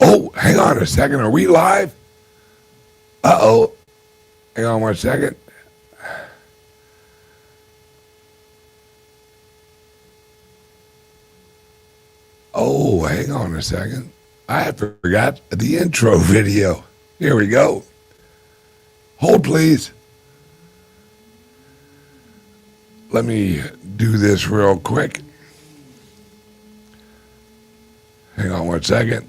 Oh, hang on a second. Are we live? Uh-oh. Hang on 1 second. Oh, hang on a second. I forgot the intro video. Here we go. Hold, please. Let me do this real quick. Hang on 1 second.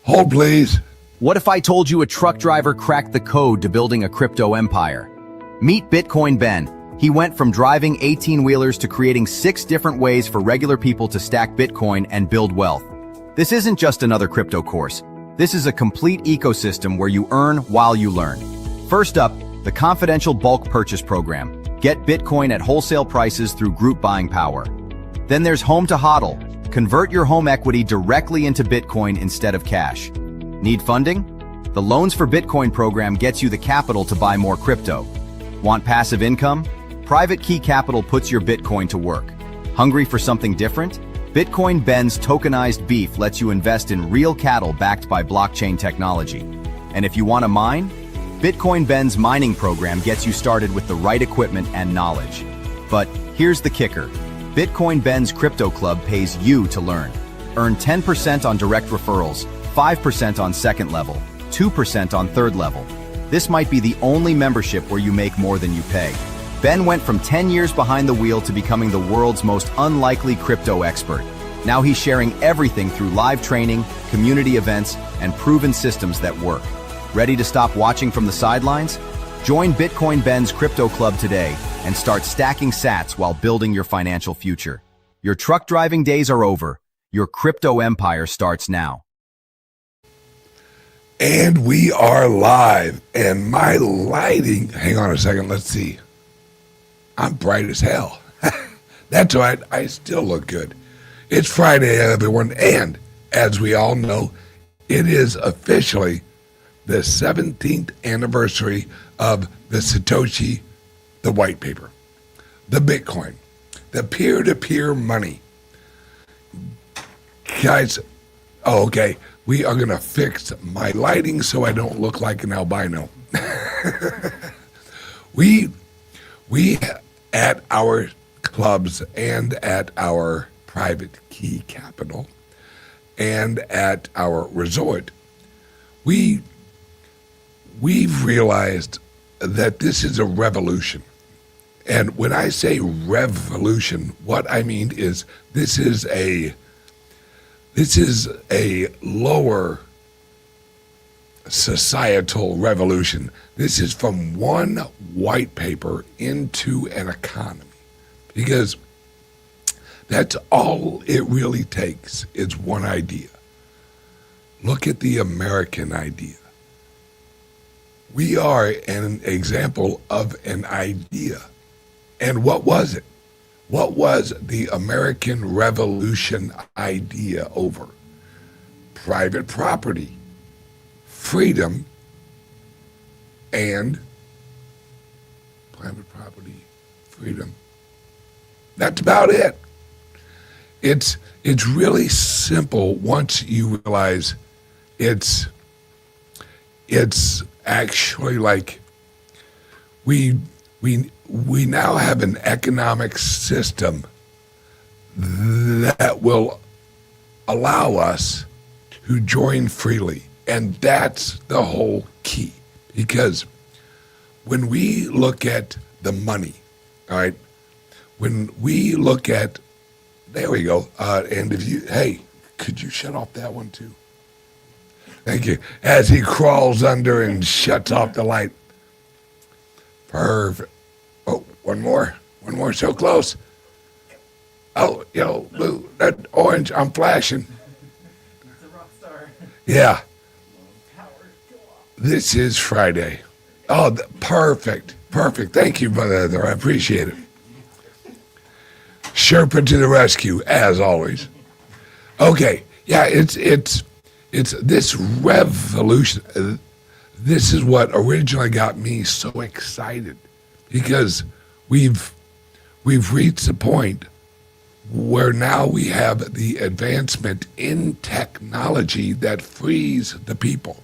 Hold, please. What if I told you a truck driver cracked the code to building a crypto empire? Meet Bitcoin Ben. He went from driving 18-wheelers to creating 6 different ways for regular people to stack Bitcoin and build wealth. This isn't just another crypto course. This is a complete ecosystem where you earn while you learn. First up, the confidential bulk purchase program. Get Bitcoin at wholesale prices through group buying power. Then there's Home to HODL. Convert your home equity directly into Bitcoin instead of cash. Need funding? The Loans for Bitcoin program gets you the capital to buy more crypto. Want passive income? Private Key Capital puts your Bitcoin to work. Hungry for something different? Bitcoin Ben's tokenized beef lets you invest in real cattle backed by blockchain technology. And if you want to mine, Bitcoin Ben's mining program gets you started with the right equipment and knowledge. But here's the kicker. Bitcoin Ben's Crypto Club pays you to learn. Earn 10% on direct referrals, 5% on second level, 2% on third level. This might be the only membership where you make more than you pay. Ben went from 10 years behind the wheel to becoming the world's most unlikely crypto expert. Now he's sharing everything through live training, community events, and proven systems that work. Ready to stop watching from the sidelines? Join Bitcoin Ben's Crypto Club today and start stacking sats while building your financial future. Your truck driving days are over. Your crypto empire starts now. And we are live. And my lighting, hang on a second, let's see. I'm bright as hell. That's right, I still look good. It's Friday, everyone, and as we all know, it is officially the 17th anniversary of the Satoshi, the white paper, the Bitcoin, the peer-to-peer money. Guys, oh, okay, we are going to fix my lighting so I don't look like an albino. We at our clubs and at our private key capital and at our resort, we've realized that this is a revolution. And when I say revolution, what I mean is this is a lower societal revolution. This is from one white paper into an economy, because that's all it really takes is one idea. Look at the American idea. We are an example of an idea. And what was it? What was the American Revolution idea over? Private property, freedom, and private property, freedom. That's about it. It's really simple once you realize it's actually like we now have an economic system that will allow us to join freely. And that's the whole key. Because when we look at the money, all right, when we look at, there we go, and if you, hey, could you shut off that one too? Thank you. As he crawls under and shuts off the light. Perfect. Oh, one more, so close. Oh, blue, that orange, I'm flashing. It's a rock star. Yeah. This is Friday. Oh, perfect. Thank you, brother. I appreciate it. Sherpa to the rescue, as always. Okay, yeah, it's this revolution. This is what originally got me so excited, because we've reached the point where now we have the advancement in technology that frees the people.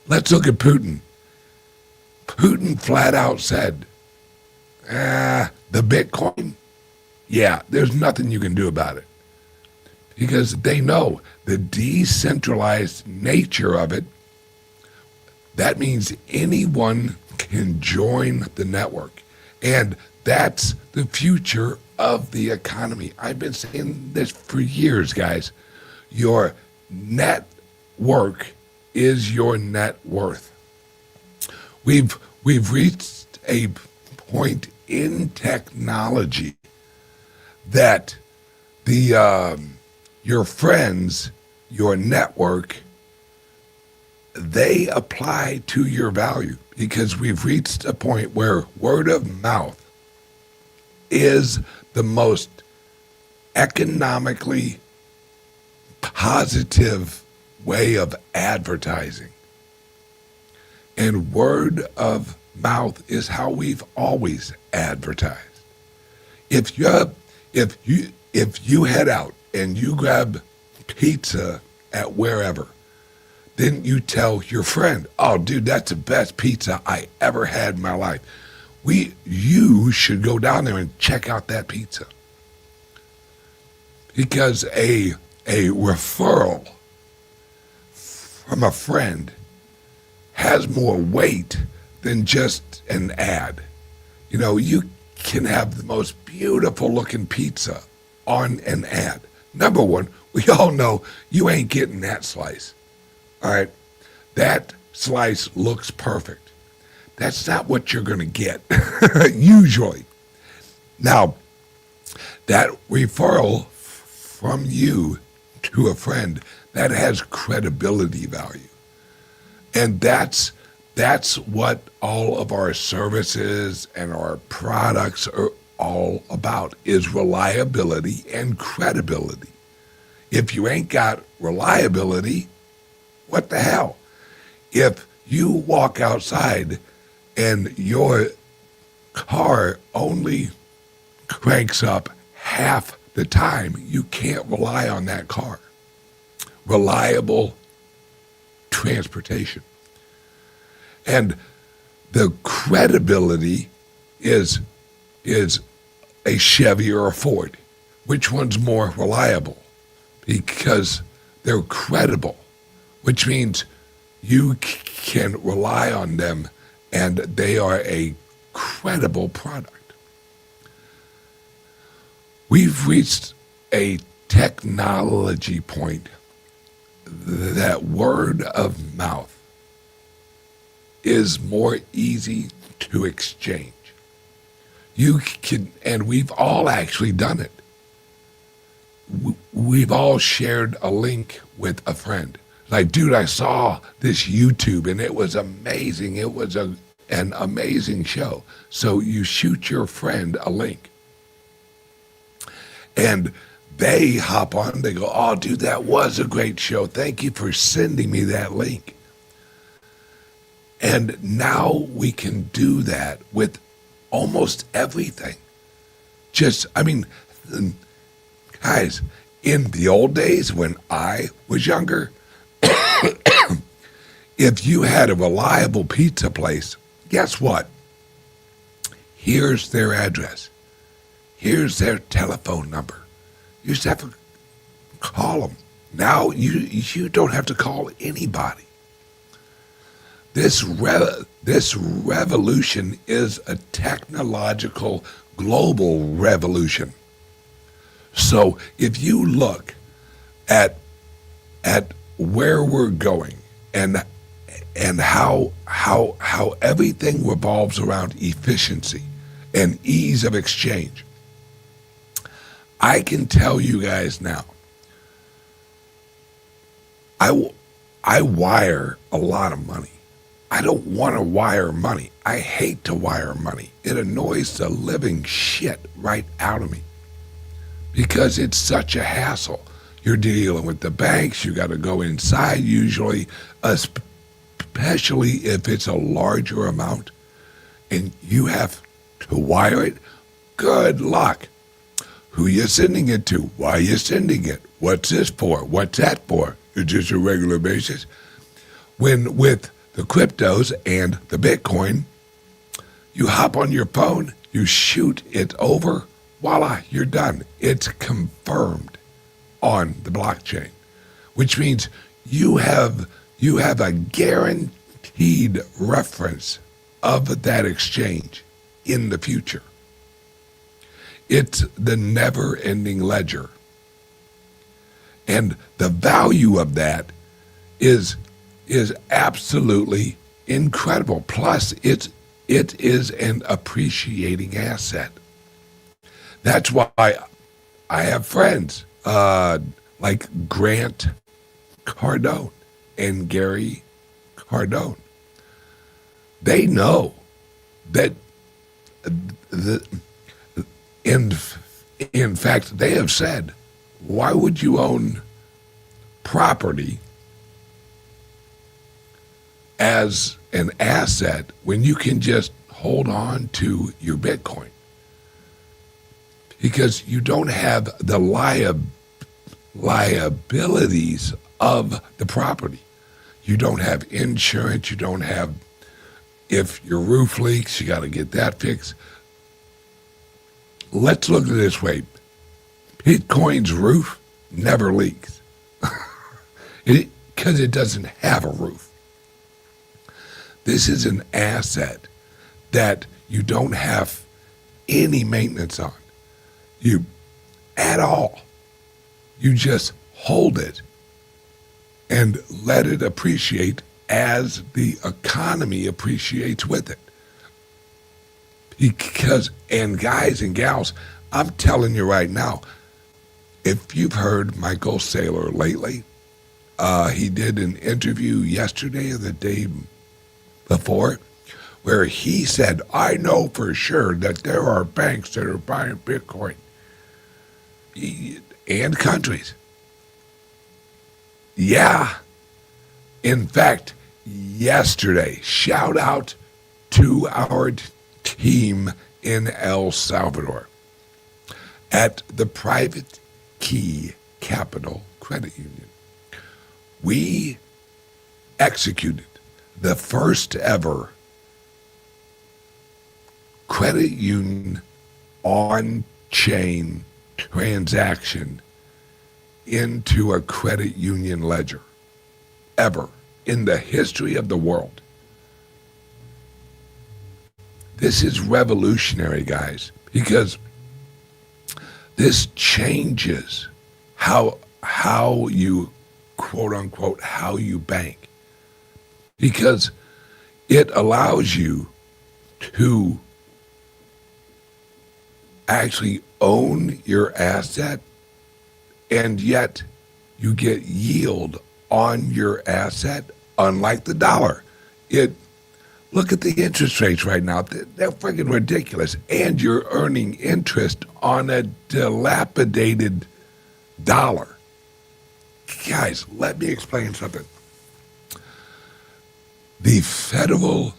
Let's look at Putin. Putin flat out said, the Bitcoin, yeah, there's nothing you can do about it. Because they know the decentralized nature of it. That means anyone can join the network. And that's the future of the economy. I've been saying this for years, guys. Your network is your net worth. We've reached a point in technology that your friends, your network, they apply to your value, because we've reached a point where word of mouth is the most economically positive way of advertising. And word of mouth is how we've always advertised. If you head out and you grab pizza at wherever, then you tell your friend, oh, dude, that's the best pizza I ever had in my life. You should go down there and check out that pizza. Because a referral from a friend has more weight than just an ad. You know, you can have the most beautiful looking pizza on an ad. Number one, we all know you ain't getting that slice. All right, that slice looks perfect. That's not what you're going to get, usually. Now, that referral from you to a friend, that has credibility value. And that's what all of our services and our products are all about, is reliability and credibility. If you ain't got reliability, what the hell? If you walk outside and your car only cranks up half the time, you can't rely on that car. Reliable transportation. And the credibility is a Chevy or a Ford. Which one's more reliable? Because they're credible, which means you can rely on them and they are a credible product. We've reached a technology point that word of mouth is more easy to exchange. You can, and we've all actually done it. We've all shared a link with a friend. Like, dude, I saw this YouTube and it was amazing. It was an amazing show. So you shoot your friend a link. And they hop on, they go, oh, dude, that was a great show. Thank you for sending me that link. And now we can do that with almost everything. Just, I mean, guys, in the old days when I was younger, if you had a reliable pizza place, guess what? Here's their address. Here's their telephone number. You just have to call them. Now you don't have to call anybody. This revolution is a technological global revolution. So if you look at where we're going and how everything revolves around efficiency and ease of exchange, I can tell you guys now, I wire a lot of money. I don't want to wire money. I hate to wire money. It annoys the living shit right out of me because it's such a hassle. You're dealing with the banks. You got to go inside usually, especially if it's a larger amount and you have to wire it. Good luck. who you sending it to, why you sending it, what's this for, what's that for, it's just a regular basis. When with the cryptos and the Bitcoin, you hop on your phone, you shoot it over, voila, you're done. It's confirmed on the blockchain, which means you have a guaranteed reference of that exchange in the future. It's the never-ending ledger. And the value of that is absolutely incredible. Plus, it is an appreciating asset. That's why I have friends like Grant Cardone and Gary Cardone. They know that in fact, they have said, why would you own property as an asset when you can just hold on to your Bitcoin? Because you don't have the liabilities of the property. You don't have insurance. You don't have, if your roof leaks, you got to get that fixed. Let's look at it this way. Bitcoin's roof never leaks because it doesn't have a roof. This is an asset that you don't have any maintenance on. You, at all. You just hold it and let it appreciate as the economy appreciates with it. Because, and guys and gals, I'm telling you right now, if you've heard Michael Saylor lately, he did an interview yesterday or the day before where he said, I know for sure that there are banks that are buying Bitcoin and countries. Yeah. In fact, yesterday, shout out to our team in El Salvador at the Private Key Capital Credit Union. We executed the first ever credit union on-chain transaction into a credit union ledger ever in the history of the world. This is revolutionary, guys, because this changes how you, quote unquote, how you bank. Because it allows you to actually own your asset, and yet you get yield on your asset, unlike the dollar. Look at the interest rates right now. They're freaking ridiculous. And you're earning interest on a dilapidated dollar. Guys, let me explain something. The federal,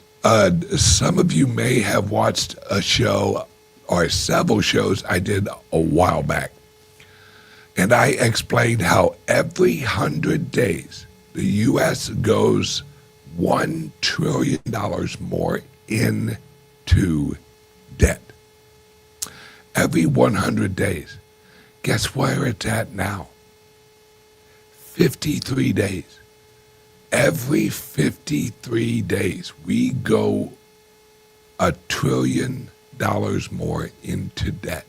some of you may have watched a show or several shows I did a while back. And I explained how every 100 days the U.S. goes $1 trillion more into debt. Every 100 days. Guess where it's at now? 53 days. Every 53 days, we go $1 trillion more into debt.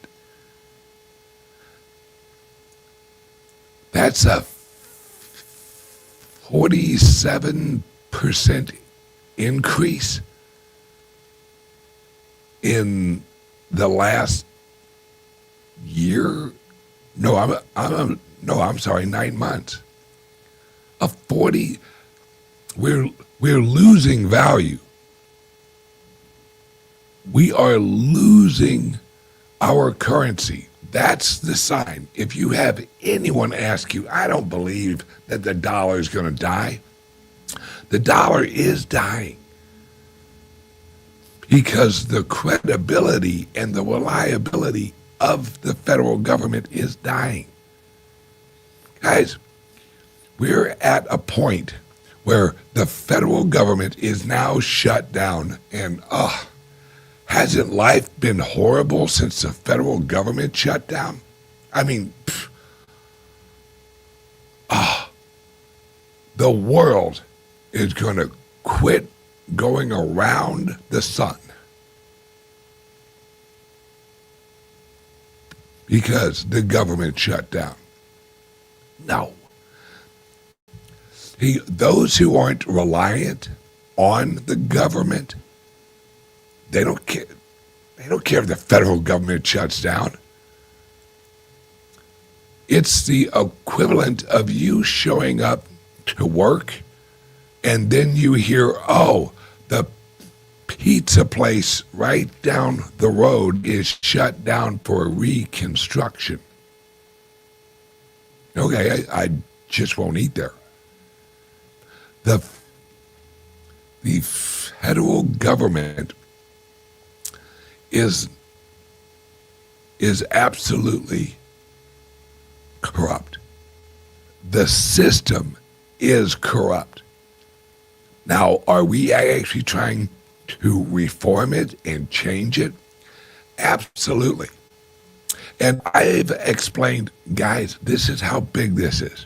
That's a 47% increase in the last year. I'm sorry, 9 months. We're losing value. We are losing our currency. That's the sign. If you have anyone ask you, I don't believe that the dollar is going to die. The dollar is dying because the credibility and the reliability of the federal government is dying. Guys, we're at a point where the federal government is now shut down, and hasn't life been horrible since the federal government shut down? I mean, the world is going to quit going around the sun because the government shut down. No. Those who aren't reliant on the government, they don't care. They don't care if the federal government shuts down. It's the equivalent of you showing up to work and then you hear, oh, the pizza place right down the road is shut down for reconstruction. Okay, I just won't eat there. The federal government is absolutely corrupt. The system is corrupt. Now, are we actually trying to reform it and change it? Absolutely. And I've explained, guys, this is how big this is.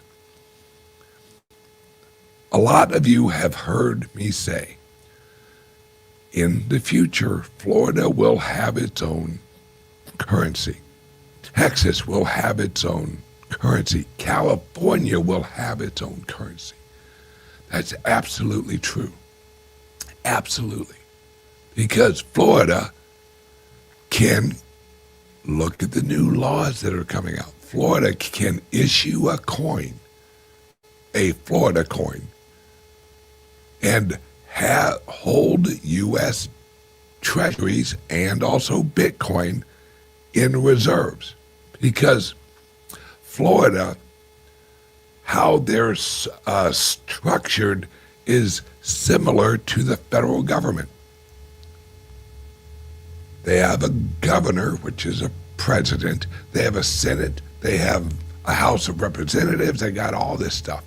A lot of you have heard me say, in the future, Florida will have its own currency. Texas will have its own currency. California will have its own currency. That's absolutely true. Absolutely. Because Florida can look at the new laws that are coming out. Florida can issue a coin, a Florida coin, and hold U.S. treasuries and also Bitcoin in reserves. Because Florida, how they're structured is similar to the federal government. They have a governor, which is a president. They have a Senate. They have a House of Representatives. They got all this stuff.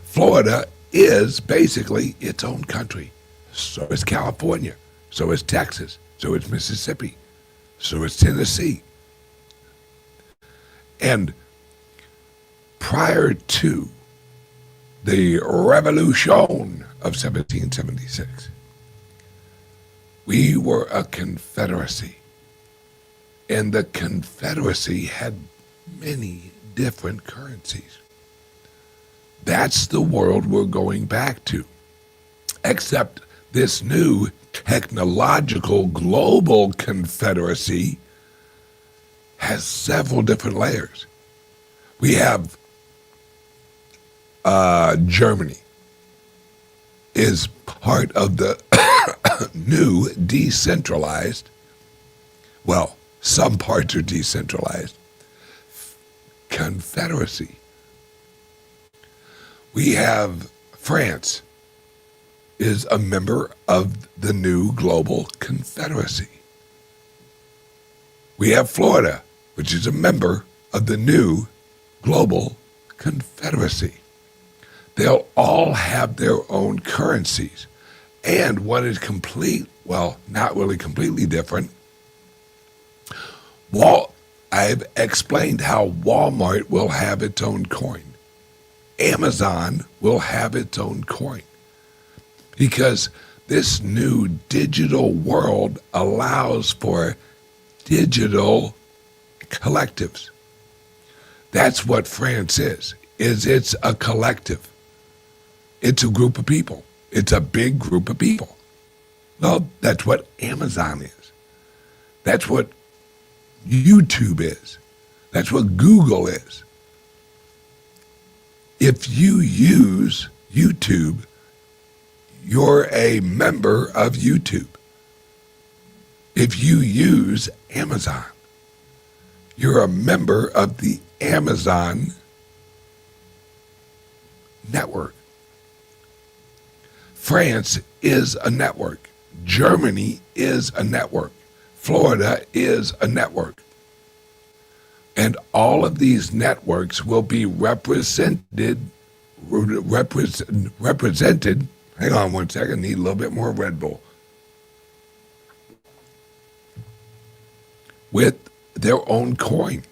Florida is basically its own country. So is California. So is Texas. So is Mississippi. So is Tennessee. And prior to the Revolution of 1776, we were a confederacy. And the confederacy had many different currencies. That's the world we're going back to. Except this new technological global confederacy has several different layers. We have Germany is part of the new decentralized, well, some parts are decentralized, confederacy. We have France is a member of the new global confederacy. We have Florida, which is a member of the new global confederacy. They'll all have their own currencies. And what is not really completely different, I've explained how Walmart will have its own coin. Amazon will have its own coin. Because this new digital world allows for digital collectives. That's what France is it's a collective. It's a group of people. It's a big group of people. Well, that's what Amazon is. That's what YouTube is. That's what Google is. If you use YouTube, you're a member of YouTube. If you use Amazon, you're a member of the Amazon network. France is a network. Germany is a network. Florida is a network. And all of these networks will be represented. Hang on one second, need a little bit more Red Bull. With their own coin.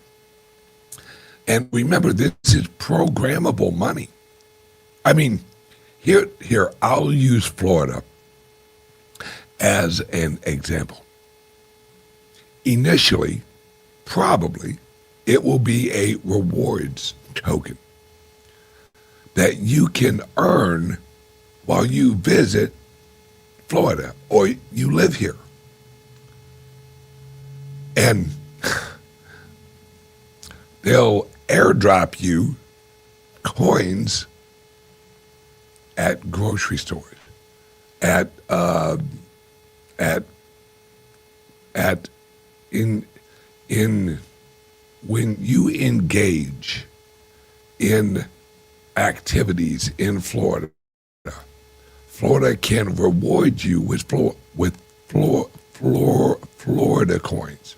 And remember, this is programmable money. I mean, here, I'll use Florida as an example. Initially, probably, it will be a rewards token that you can earn while you visit Florida or you live here. And they'll airdrop you coins at grocery stores, when you engage in activities in Florida, Florida can reward you with Florida coins.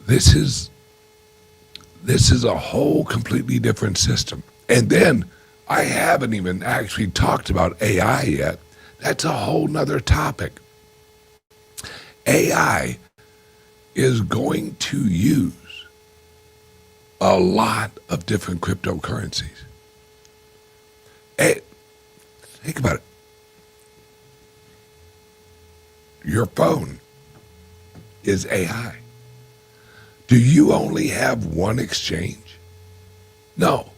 This is a whole completely different system. And then I haven't even actually talked about AI yet. That's a whole nother topic. AI is going to use a lot of different cryptocurrencies. Hey, think about it. Your phone is AI. Do you only have one exchange? No.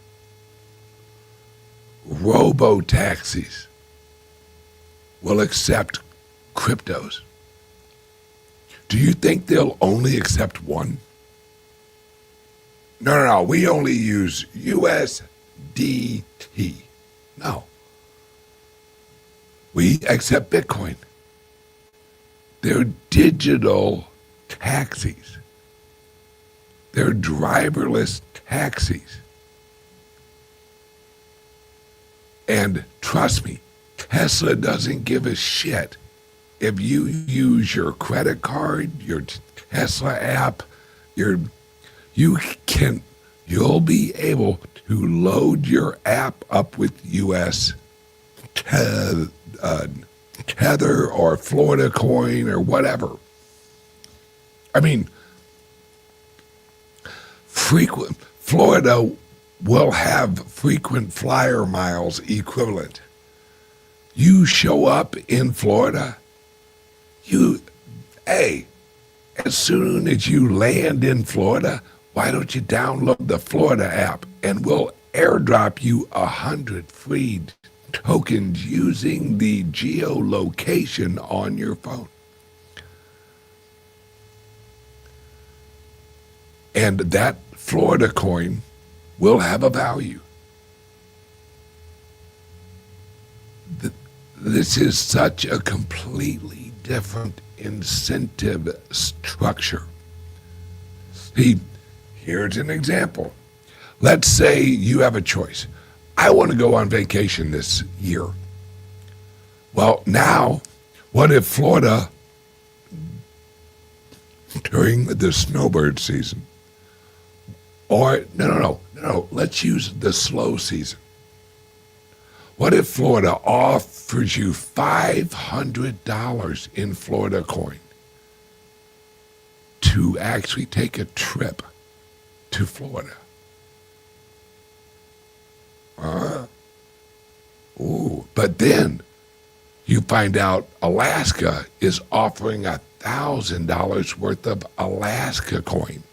Robo-taxis will accept cryptos. Do you think they'll only accept one? No. We only use USDT. No. We accept Bitcoin. They're digital taxis. They're driverless taxis. And trust me, Tesla doesn't give a shit if you use your credit card, your Tesla app, you'll be able to load your app up with US Tether or Florida coin or whatever. I mean, Florida will have frequent flyer miles equivalent. You show up in Florida, as soon as you land in Florida, why don't you download the Florida app and we'll airdrop you 100 free tokens using the geolocation on your phone. And that Florida coin will have a value. This is such a completely different incentive structure. See, here's an example. Let's say you have a choice. I want to go on vacation this year. Well, now, what if Florida, during the snowbird season, or no, let's use the slow season. What if Florida offers you $500 in Florida coin to actually take a trip to Florida? But then you find out Alaska is offering $1,000 worth of Alaska coin.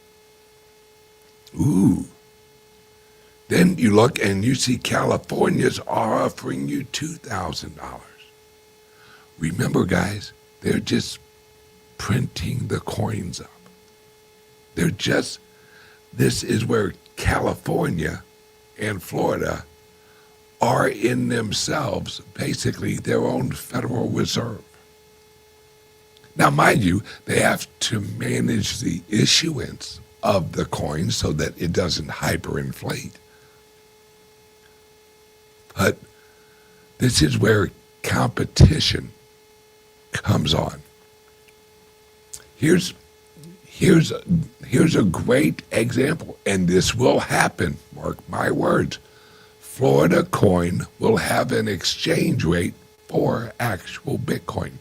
Then you look and you see California's offering you $2,000. Remember, guys, they're just printing the coins up. This is where California and Florida are in themselves basically their own Federal Reserve. Now, mind you, they have to manage the issuance of the coin so that it doesn't hyperinflate. But this is where competition comes on. Here's a great example, and this will happen, mark my words. Florida coin will have an exchange rate for actual Bitcoin.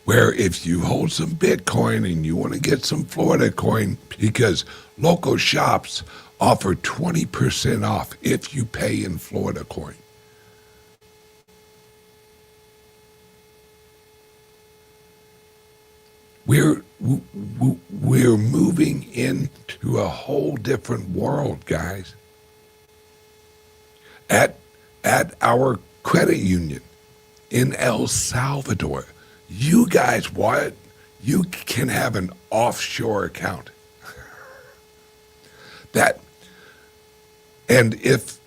Where if you hold some Bitcoin and you want to get some Florida coin, because local shops offer 20% off if you pay in Florida coin. We're moving into a whole different world, guys. At our credit union in El Salvador, you guys, what? You can have an offshore account. And if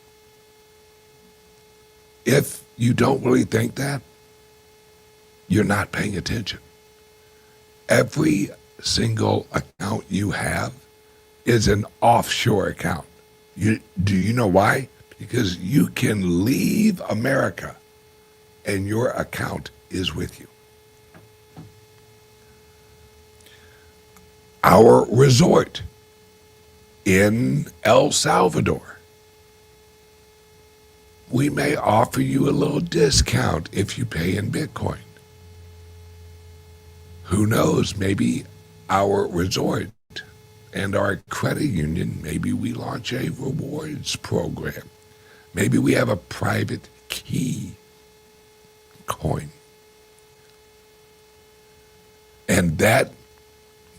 you don't really think that, you're not paying attention. Every single account you have is an offshore account. Do you know why? Because you can leave America and your account is with you. Our resort in El Salvador, we may offer you a little discount if you pay in Bitcoin. Who knows, maybe our resort and our credit union, maybe we launch a rewards program. Maybe we have a private key coin. And that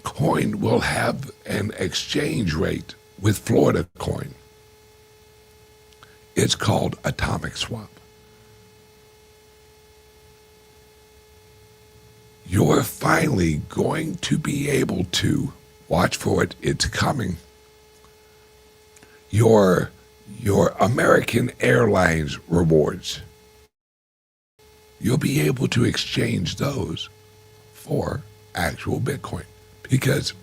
coin will have an exchange rate with Florida coin. It's called Atomic Swap. You're finally going to be able to, watch for it, it's coming, your American Airlines rewards. You'll be able to exchange those for actual Bitcoin. Because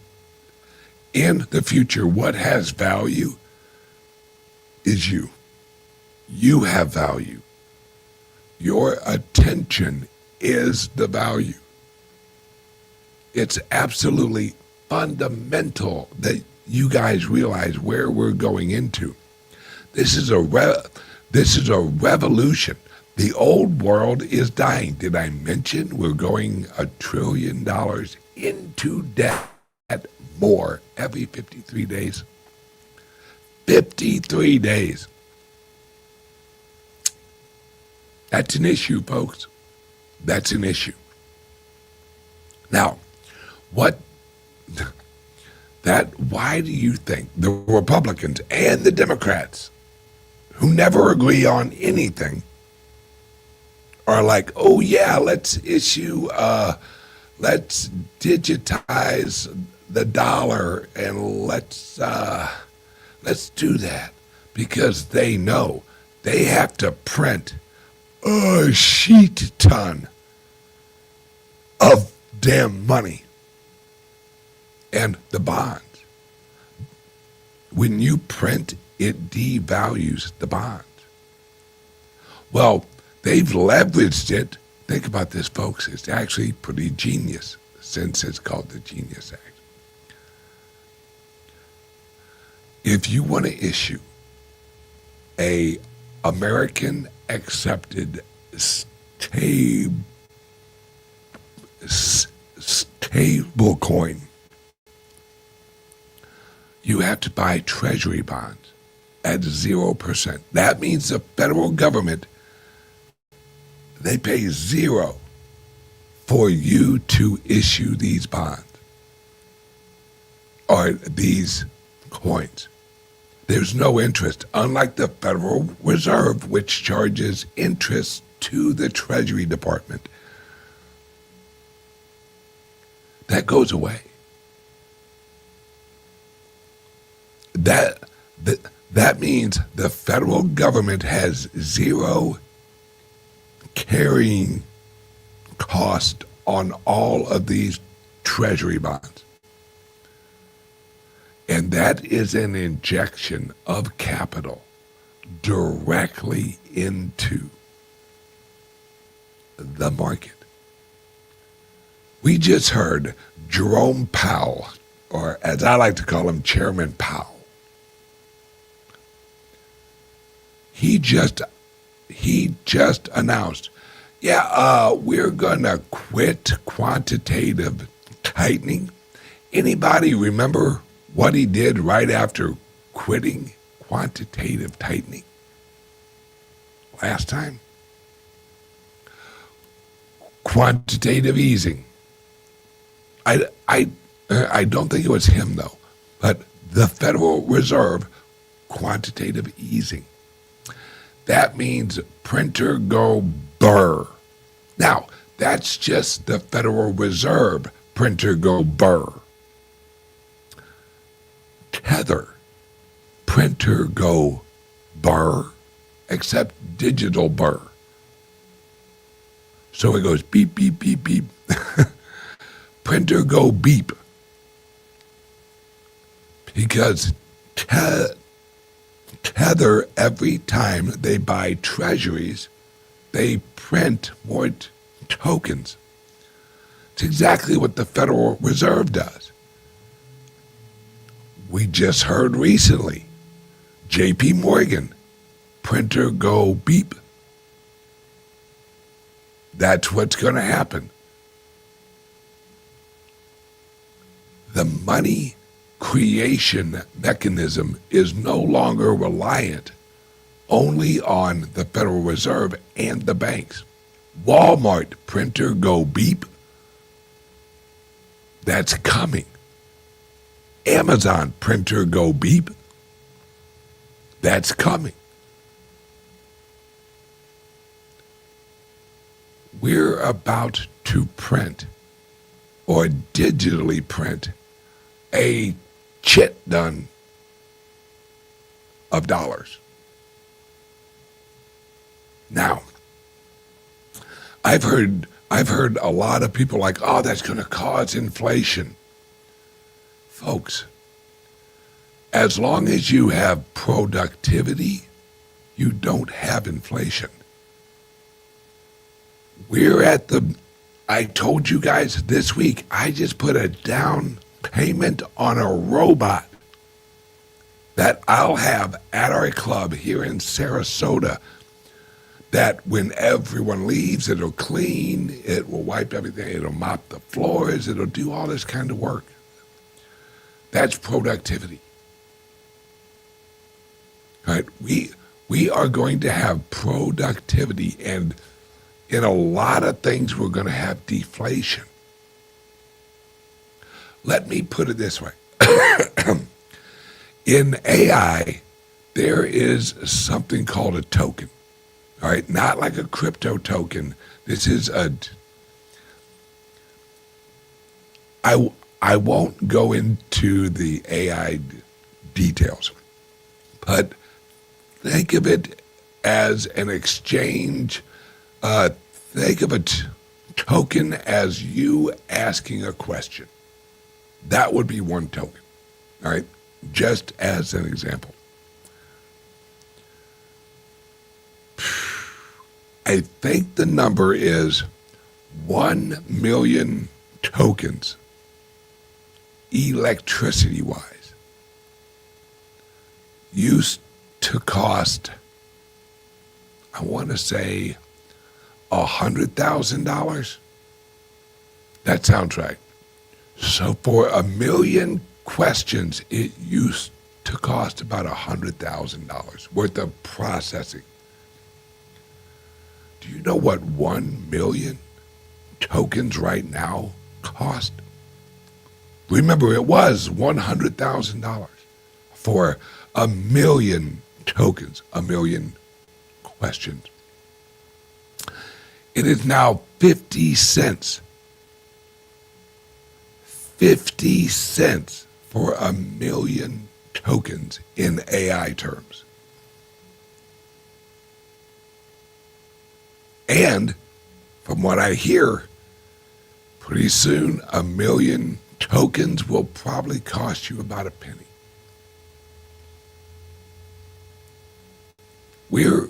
in the future, what has value is you. You have value. Your attention is the value. It's absolutely fundamental that you guys realize where we're going into. This is a revolution. The old world is dying. Did I mention we're going $1 trillion into debt more every 53 days? 53 days. That's an issue, folks. That's an issue. Now, why do you think the Republicans and the Democrats, who never agree on anything, are like, oh yeah, let's digitize the dollar and let's do that, because they know they have to print a shit ton of damn money. And the bonds, when you print, it devalues the bonds. Well, they've leveraged it. Think about this, folks. It's actually pretty genius, since it's called the Genius Act. If you want to issue a American accepted stable coin, you have to buy treasury bonds at 0%. That means the federal government, they pay zero for you to issue these bonds or these coins. There's no interest, unlike the Federal Reserve, which charges interest to the Treasury Department. That goes away. That means the federal government has zero carrying cost on all of these treasury bonds. And that is an injection of capital directly into the market. We just heard Jerome Powell, or as I like to call him, Chairman Powell. He just announced, we're going to quit quantitative tightening. Anybody remember what he did right after quitting quantitative tightening last time? Quantitative easing. I don't think it was him though, but the Federal Reserve, quantitative easing. That means printer go burr. Now, that's just the Federal Reserve, printer go burr. Tether, printer go burr, except digital burr. So it goes beep, beep, beep, beep. Printer go beep. Because Tether, every time they buy treasuries, they print more tokens. It's exactly what the Federal Reserve does. We just heard recently, JP Morgan, printer go beep. That's what's going to happen. The money creation mechanism is no longer reliant only on the Federal Reserve and the banks. Walmart, printer go beep. That's coming. Amazon, printer go beep. That's coming. We're about to print or digitally print a chit done of dollars. Now, I've heard a lot of people like, oh, that's going to cause inflation. Folks, as long as you have productivity, you don't have inflation. I told you guys this week, I just put a down payment on a robot that I'll have at our club here in Sarasota, that when everyone leaves, it'll clean, it will wipe everything, it'll mop the floors, it'll do all this kind of work. That's productivity. All right, we are going to have productivity, and in a lot of things, we're going to have deflation. Let me put it this way. In AI, there is something called a token. All right, not like a crypto token. This is I won't go into the AI details, but think of it as an exchange. Think of a token as you asking a question. That would be one token, all right? Just as an example. I think the number is 1 million tokens, electricity-wise, used to cost, I want to say, $100,000. That sounds right. So for 1 million questions, it used to cost about $100,000 worth of processing. Do you know what 1 million tokens right now cost? Remember, it was $100,000 for 1 million tokens, 1 million questions. It is now 50 cents. 50 cents for 1 million tokens in AI terms. And from what I hear, pretty soon 1 million tokens will probably cost you about a penny. We're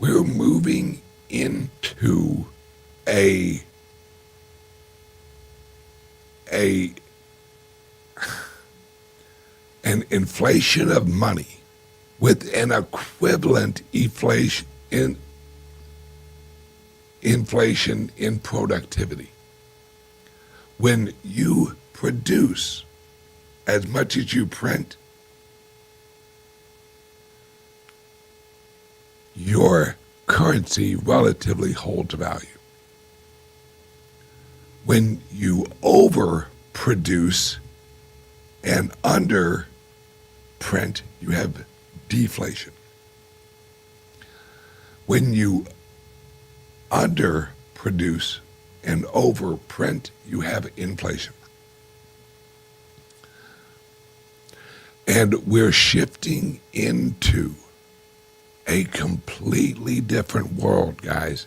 moving into a an inflation of money with an equivalent inflation in productivity. When you produce as much as you print, your currency relatively holds value. When you overproduce and underprint, you have deflation. When you underproduce and overprint, you have inflation. And we're shifting into a completely different world, guys.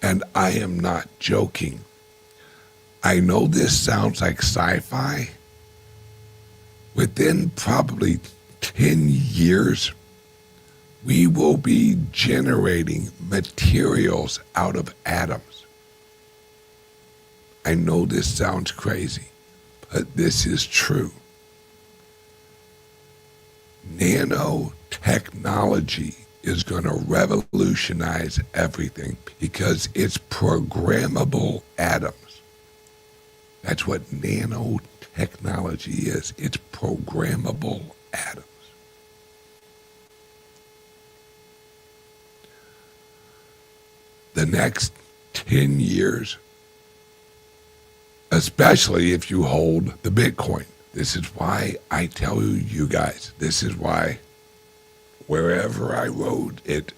And I am not joking. I know this sounds like sci-fi. Within probably 10 years, we will be generating materials out of atoms. I know this sounds crazy, but this is true. Nanotechnology is going to revolutionize everything because it's programmable atoms. That's what nanotechnology is. It's programmable atoms. The next 10 years, especially if you hold the Bitcoin. This is why I tell you guys, this is why wherever I wrote it,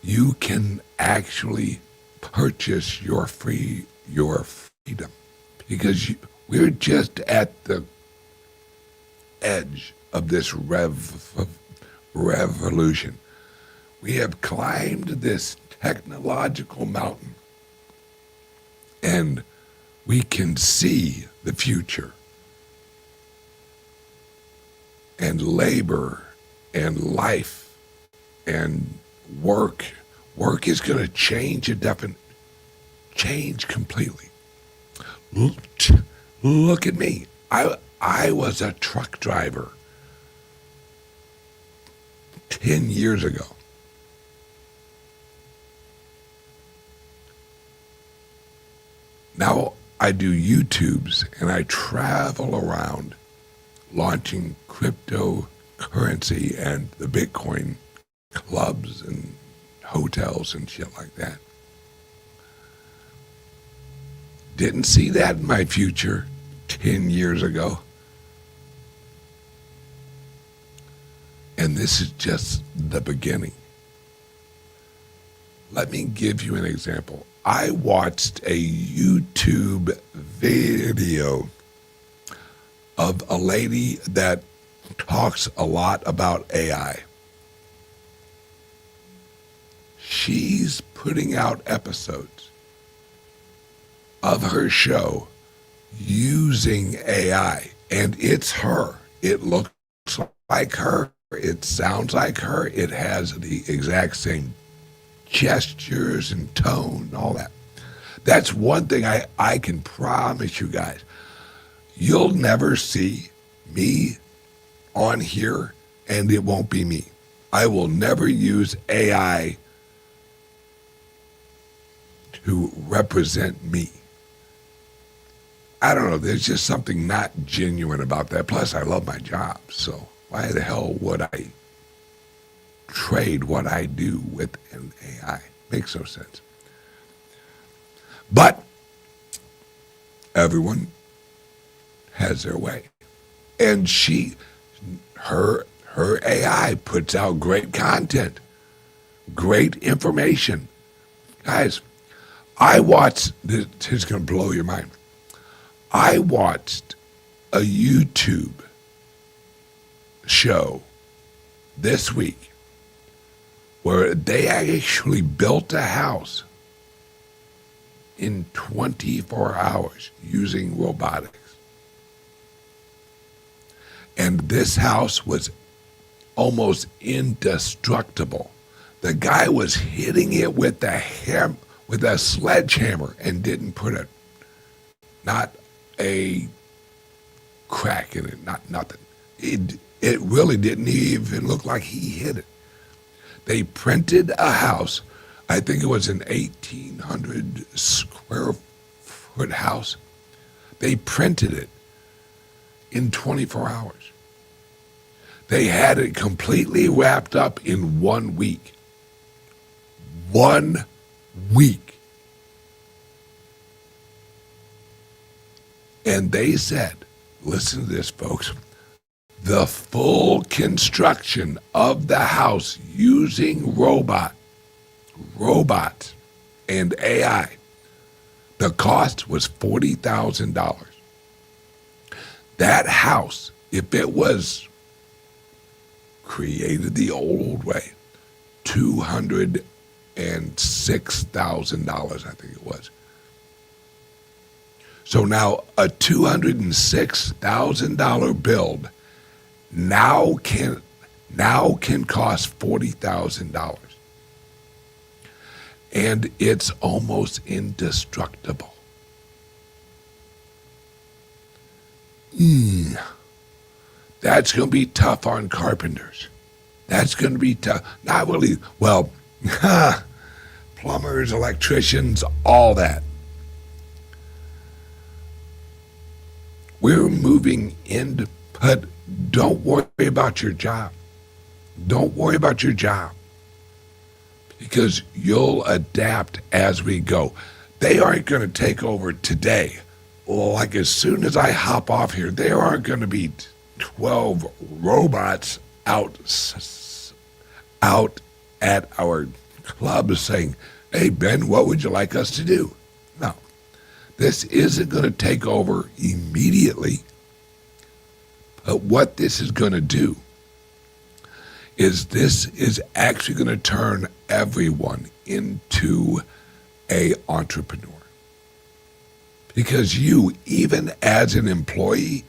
you can actually purchase your freedom, because we're just at the edge of this revolution. We have climbed this technological mountain, and we can see the future. And labor and life and work is going to change change completely. Look at me. I was a truck driver 10 years ago. Now I do YouTubes and I travel around launching cryptocurrency and the Bitcoin clubs and hotels and shit like that. Didn't see that in my future 10 years ago. And this is just the beginning. Let me give you an example. I watched a YouTube video of a lady that talks a lot about AI. She's putting out episodes of her show using AI, and it's her. It looks like her. It sounds like her. It has the exact same gestures and tone and all that. That's one thing I can promise you guys. You'll never see me on here, and it won't be me. I will never use AI to represent me. I don't know, there's just something not genuine about that. Plus, I love my job, so why the hell would I trade what I do with an AI? Makes no sense. But everyone has their way. And her AI puts out great content, great information. Guys, I watched, this is going to blow your mind. I watched a YouTube show this week where they actually built a house in 24 hours using robotics. And this house was almost indestructible. The guy was hitting it with with a sledgehammer and didn't put not a crack in it, nothing. It really didn't even look like he hit it. They printed a house. I think it was an 1,800 square foot house. They printed it in 24 hours. They had it completely wrapped up in 1 week. 1 week. And they said, listen to this, folks, the full construction of the house using robots and AI, the cost was $40,000. That house, if it was created the old way, $206,000, I think it was. So now a $206,000 build now can cost $40,000. And it's almost indestructible. That's going to be tough on carpenters. That's going to be tough. Not really, well, plumbers, electricians, all that. We're moving into, but don't worry about your job. Don't worry about your job, because you'll adapt as we go. They aren't going to take over today. Like as soon as I hop off here, there aren't going to be 12 robots out at our club saying, hey, Ben, what would you like us to do? No, this isn't going to take over immediately. But what this is going to do is this is actually going to turn everyone into an entrepreneur. Because you, even as an employee,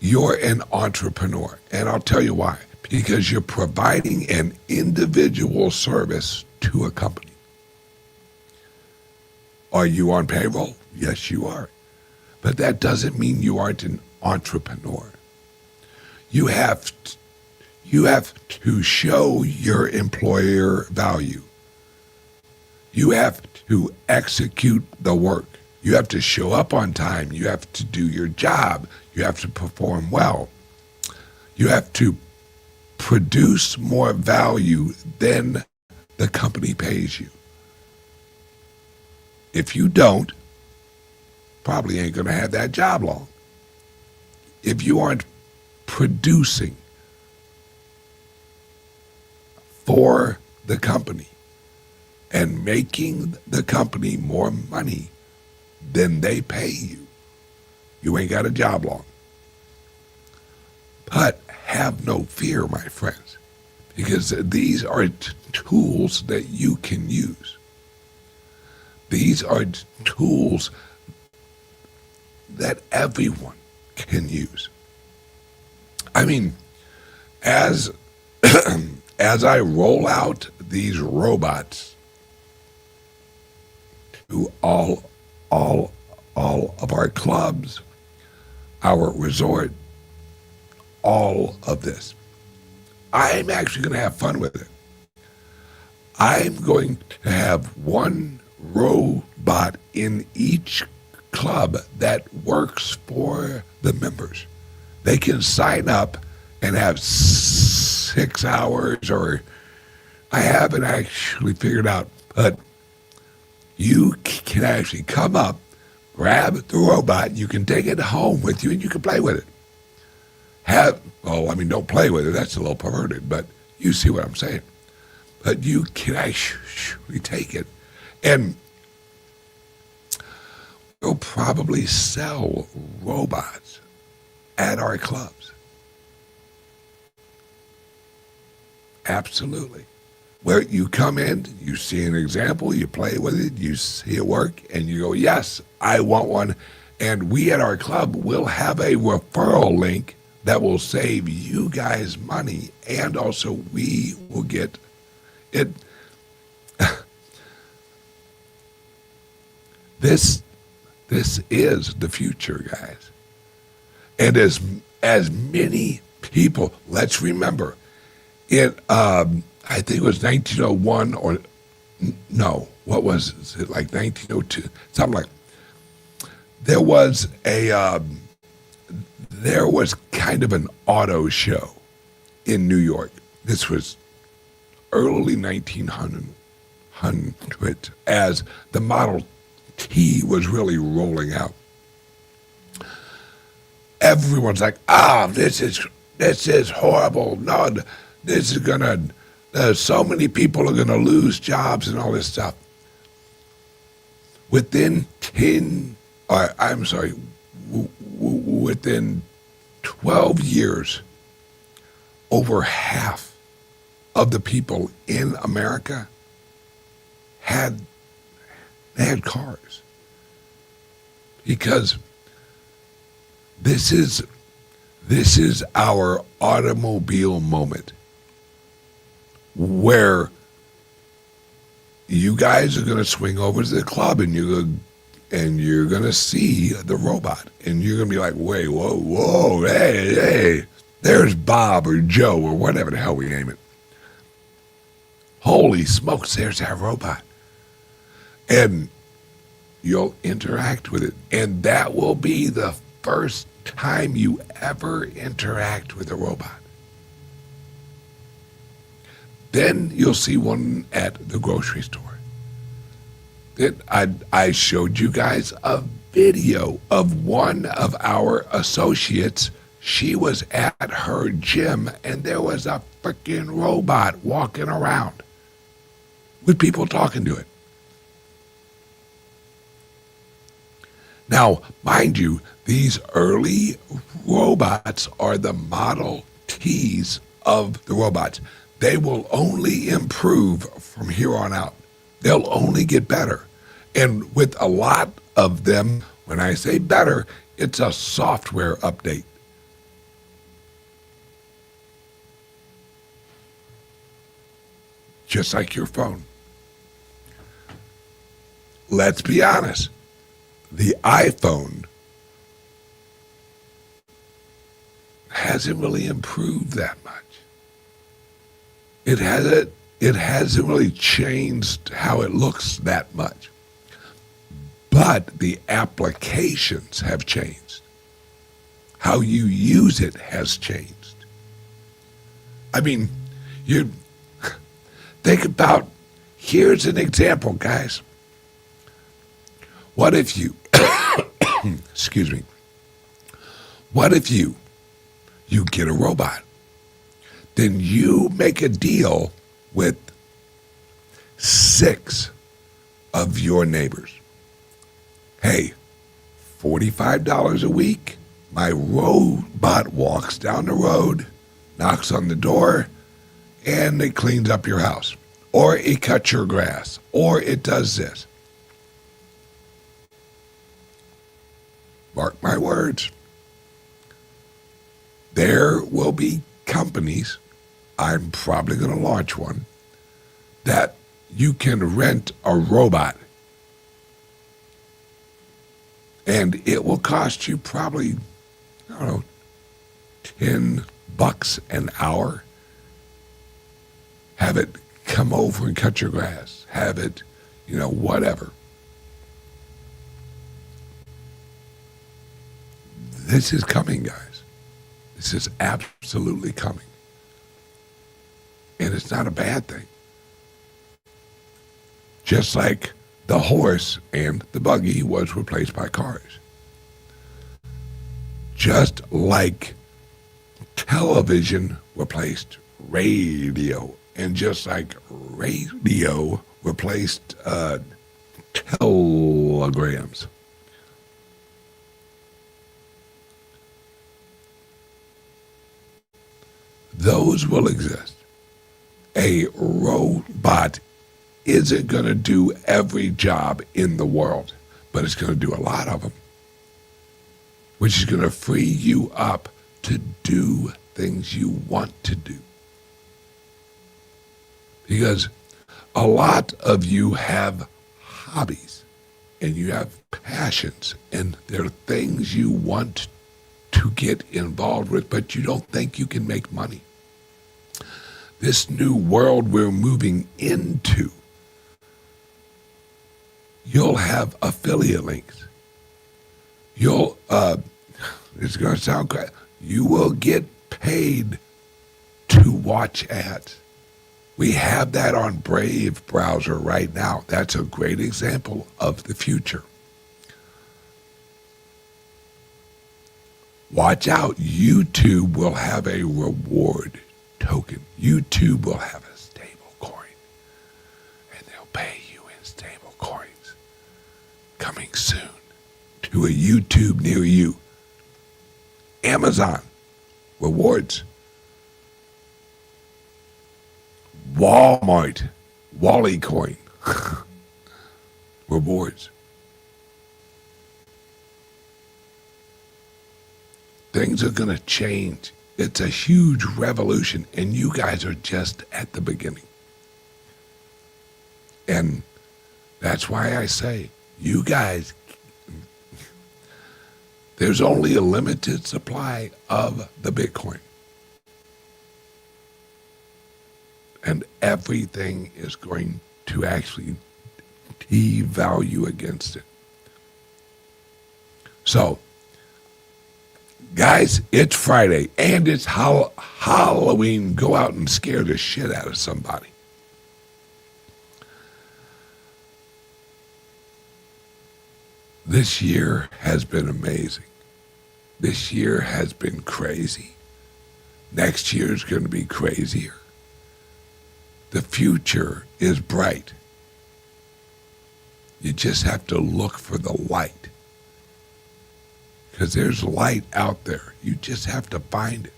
you're an entrepreneur. And I'll tell you why. Because you're providing an individual service to a company. Are you on payroll? Yes, you are. But that doesn't mean you aren't an entrepreneur. You have to show your employer value. You have to execute the work. You have to show up on time. You have to do your job. You have to perform well. You have to produce more value than the company pays you. If you don't, probably ain't going to have that job long. If you aren't producing for the company and making the company more money than they pay you, you ain't got a job long. But have no fear, my friends, because these are tools that you can use. These are tools that everyone can use. I mean, as I roll out these robots to all of our clubs, our resort, all of this, I'm actually going to have fun with it. I'm going to have one robot in each club that works for the members. They can sign up and have 6 hours, or I haven't actually figured out, but you can actually come up, grab the robot, you can take it home with you, and you can play with it. Don't play with it, that's a little perverted, but you see what I'm saying. But you can actually take it, and we'll probably sell robots at our clubs. Absolutely. Where you come in, you see an example, you play with it, you see it work, and you go, yes, I want one. And we at our club will have a referral link that will save you guys money, and also we will get it. This is the future, guys. And as many people, let's remember, it I think it was 1901 or no, what was it, like 1902, something like. There was kind of an auto show in New York. This was early 1900 as the Model T was really rolling out. Everyone's like, this is horrible. No, this is gonna, so many people are gonna lose jobs and all this stuff. Within within 12 years, over half of the people in America had cars, because this is our automobile moment, where you guys are going to swing over to the club and you're going to see the robot, and you're going to be like, wait, whoa, hey, there's Bob or Joe or whatever the hell we name it. Holy smokes, there's that robot. And you'll interact with it. And that will be the first time you ever interact with a robot. Then you'll see one at the grocery store. I showed you guys a video of one of our associates. She was at her gym, and there was a freaking robot walking around with people talking to it. Now, mind you, these early robots are the Model Ts of the robots. They will only improve from here on out. They'll only get better. And with a lot of them, when I say better, it's a software update. Just like your phone. Let's be honest. The iPhone hasn't really improved that much. It hasn't really changed how it looks that much. But the applications have changed. How you use it has changed. I mean, you think about, here's an example, guys. What if you, excuse me, what if you get a robot? Then you make a deal with 6 of your neighbors. Hey, $45 a week, my robot walks down the road, knocks on the door, and it cleans up your house. Or it cuts your grass. Or it does this. Mark my words. There will be companies, I'm probably going to launch one, that you can rent a robot. And it will cost you probably, I don't know, $10 an hour. Have it come over and cut your grass. Have it, whatever. This is coming, guys. This is absolutely coming. And it's not a bad thing. Just like the horse and the buggy was replaced by cars. Just like television replaced radio. And just like radio replaced telegrams. Those will exist. A robot isn't going to do every job in the world, but it's going to do a lot of them, which is going to free you up to do things you want to do. Because a lot of you have hobbies, and you have passions, and there are things you want to get involved with, but you don't think you can make money. This new world we're moving into, you'll have affiliate links. You'll, it's going to sound great. You will get paid to watch ads. We have that on Brave browser right now. That's a great example of the future. Watch out. YouTube will have a reward token. YouTube will have a stable coin, and they'll pay you in stable coins. Coming soon to a YouTube near you. Amazon rewards. Walmart, Wally coin, rewards. Things are going to change. It's a huge revolution, and you guys are just at the beginning. And that's why I say, you guys, there's only a limited supply of the Bitcoin. And everything is going to actually devalue against it. So, guys, it's Friday, and it's Halloween. Go out and scare the shit out of somebody. This year has been amazing. This year has been crazy. Next year is going to be crazier. The future is bright. You just have to look for the light. Because there's light out there. You just have to find it.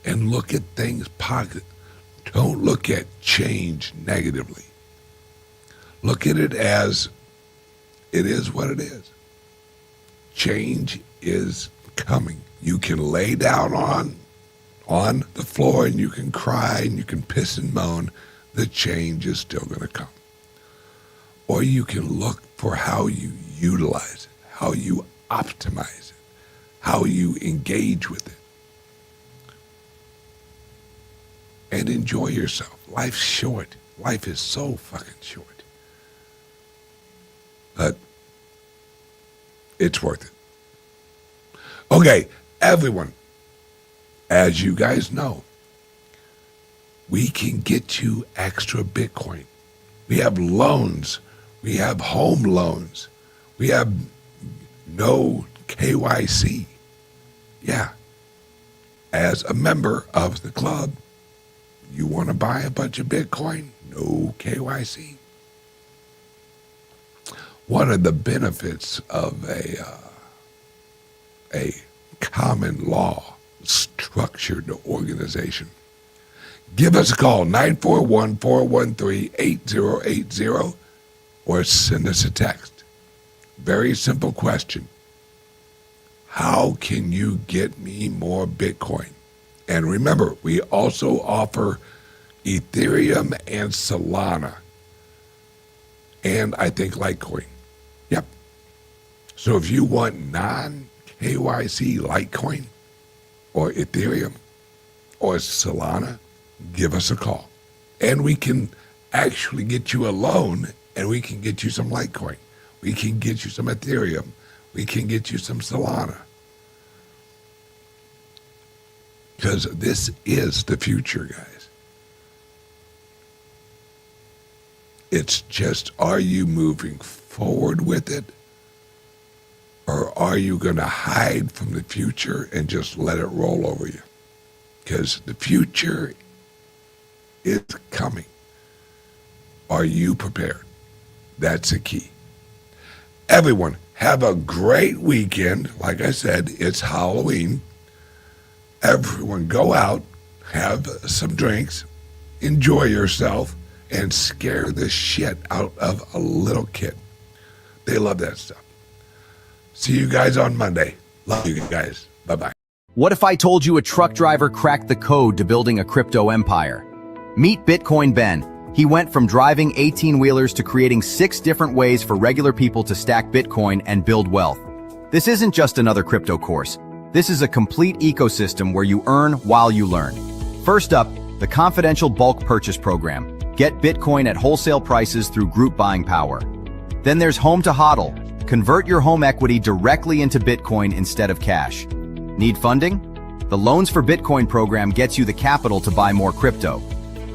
And look at things positive. Don't look at change negatively. Look at it as it is what it is. Change is coming. You can lay down on the floor and you can cry and you can piss and moan. The change is still going to come. Or you can look for how you utilize it, how you optimize it, how you engage with it. And enjoy yourself. Life's short. Life is so fucking short. But it's worth it. Okay, everyone, as you guys know, we can get you extra Bitcoin. We have loans. We have home loans. We have no KYC. Yeah. As a member of the club, you want to buy a bunch of Bitcoin? No KYC. One of the benefits of a common law structured organization. Give us a call, 941-413-8080, or send us a text. Very simple question. How can you get me more Bitcoin? And remember, we also offer Ethereum and Solana. And I think Litecoin. Yep. So if you want non-KYC Litecoin or Ethereum or Solana, give us a call. And we can actually get you a loan, and we can get you some Litecoin. We can get you some Ethereum. We can get you some Solana. Because this is the future, guys. It's just, are you moving forward with it? Or are you going to hide from the future and just let it roll over you? Because the future is coming. Are you prepared? That's the key. Everyone, have a great weekend. Like I said, it's Halloween. Everyone go out, have some drinks, enjoy yourself, and scare the shit out of a little kid. They love that stuff. See you guys on Monday. Love you guys. Bye-bye. What if I told you a truck driver cracked the code to building a crypto empire? Meet Bitcoin Ben. He went from driving 18-wheelers to creating 6 different ways for regular people to stack Bitcoin and build wealth. This isn't just another crypto course. This is a complete ecosystem where you earn while you learn. First up, the confidential bulk purchase program. Get Bitcoin at wholesale prices through group buying power. Then there's Home to HODL. Convert your home equity directly into Bitcoin instead of cash. Need funding? The Loans for Bitcoin program gets you the capital to buy more crypto.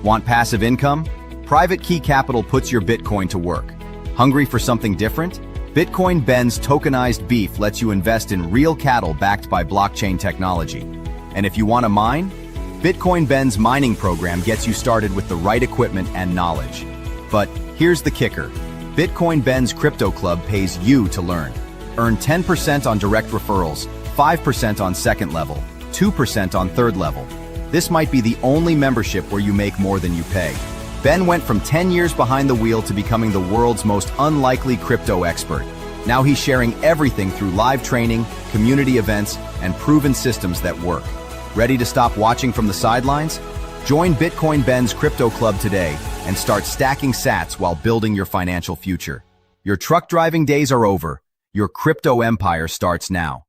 Want passive income? Private Key Capital puts your Bitcoin to work. Hungry for something different? BitcoinBens tokenized beef lets you invest in real cattle backed by blockchain technology. And if you want to mine, BitcoinBens mining program gets you started with the right equipment and knowledge. But here's the kicker. BitcoinBens Crypto Club pays you to learn. Earn 10% on direct referrals, 5% on second level, 2% on third level. This might be the only membership where you make more than you pay. Ben went from 10 years behind the wheel to becoming the world's most unlikely crypto expert. Now he's sharing everything through live training, community events, and proven systems that work. Ready to stop watching from the sidelines? Join BitcoinBens Crypto Club today and start stacking sats while building your financial future. Your truck driving days are over. Your crypto empire starts now.